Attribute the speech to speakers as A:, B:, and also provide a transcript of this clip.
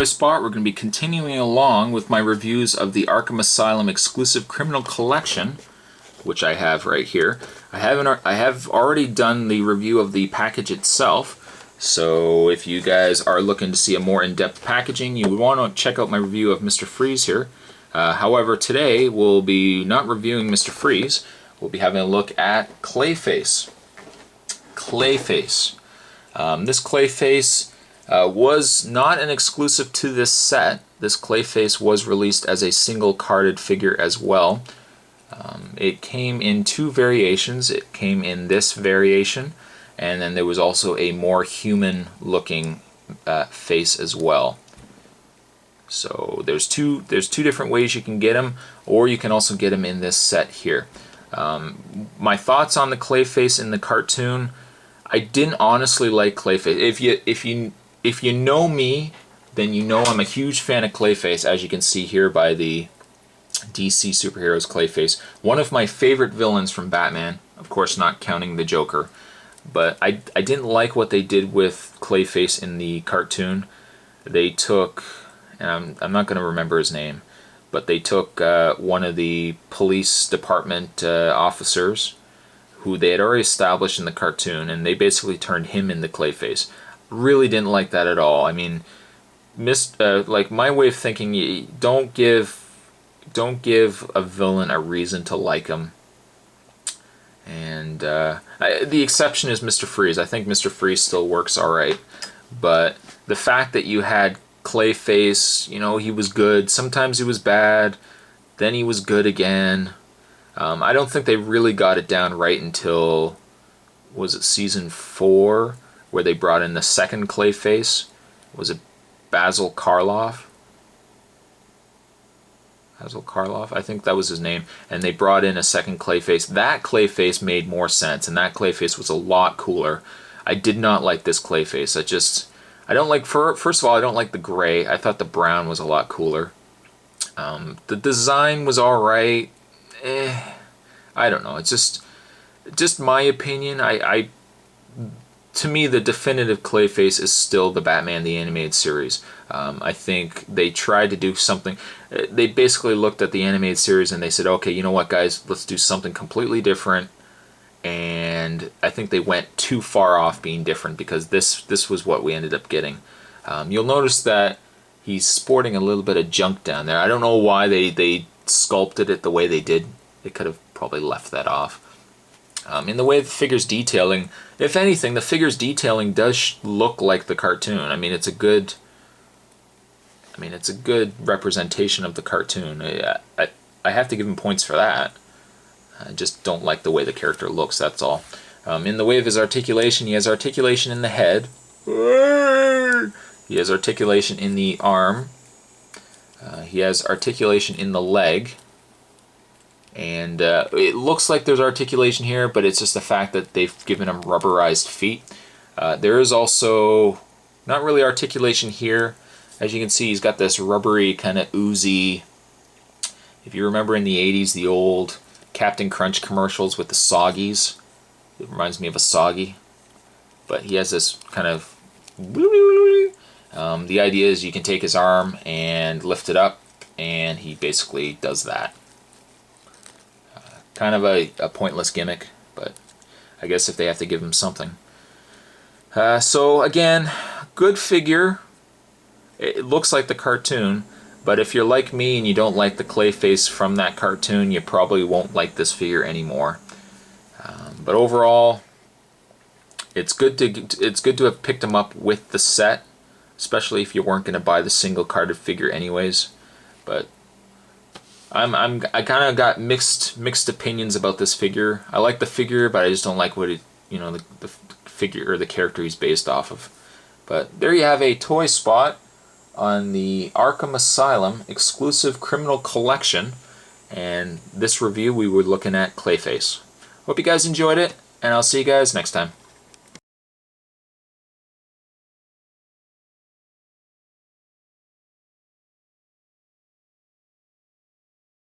A: Toy Spot. We're going to be continuing along with my reviews of the Arkham Asylum exclusive criminal collection, which I have right here. I have already done the review of the package itself, so if you guys are looking to see a more in-depth packaging, you would want to check out my review of Mr. Freeze here. However, today we'll be not reviewing Mr. Freeze. We'll be having a look at Clayface. Clayface. This Clayface was not an exclusive to this set. This Clayface was released as a single carded figure as well. It came in two variations. It came in this variation, and then there was also a more human looking face as well. So there's two different ways you can get him, or you can also get him in this set here. My thoughts on the Clayface in the cartoon: I didn't honestly like Clayface. If you know me, then you know I'm a huge fan of Clayface, as you can see here by the DC Superheroes Clayface. One of my favorite villains from Batman, of course not counting the Joker. But I didn't like what they did with Clayface in the cartoon. They took, and I'm not going to remember his name, but they took one of the police department officers who they had already established in the cartoon, and they basically turned him into Clayface. Really didn't like that at all. I mean, like my way of thinking, don't give a villain a reason to like him. And the exception is Mr. Freeze. I think Mr. Freeze still works alright, but the fact that you had Clayface, you know, he was good. Sometimes he was bad, then he was good again. I don't think they really got it down right until, was it season 4, where they brought in the second Clayface? Was it Basil Karloff? Basil Karloff? I think that was his name. And they brought in a second Clayface. That Clayface made more sense, and that Clayface was a lot cooler. I did not like this Clayface. I don't like, first of all, I don't like the gray. I thought the brown was a lot cooler. The design was alright. I don't know. It's just my opinion. To me, the definitive Clayface is still the Batman the Animated Series. I think they tried to do something. They basically looked at the animated series and they said, okay, you know what, guys, let's do something completely different. And I think they went too far off being different, because this was what we ended up getting. You'll notice that he's sporting a little bit of junk down there. I don't know why they sculpted it the way they did. They could have probably left that off. In the way of the figure's detailing, if anything, the figure's detailing does look like the cartoon. I mean, it's a good representation of the cartoon. I have to give him points for that. I just don't like the way the character looks, that's all. In the way of his articulation, he has articulation in the head. He has articulation in the arm. He has articulation in the leg. And it looks like there's articulation here, but it's just the fact that they've given him rubberized feet. There is also not really articulation here. As you can see, he's got this rubbery, kind of oozy. If you remember in the 80s, the old Captain Crunch commercials with the Soggies, it reminds me of a Soggy. But he has this kind of... the idea is you can take his arm and lift it up, and he basically does that. Kind of a pointless gimmick, but I guess if they have to give him something. So again, good figure. It looks like the cartoon, but if you're like me and you don't like the Clayface from that cartoon, you probably won't like this figure anymore. But overall, it's good to have picked him up with the set, especially if you weren't going to buy the single carded figure anyways. But I kind of got mixed opinions about this figure. I like the figure, but I just don't like what the figure or the character he's based off of. But there you have a Toy Spot on the Arkham Asylum exclusive criminal collection, and this review we were looking at Clayface. Hope you guys enjoyed it, and I'll see you guys next time.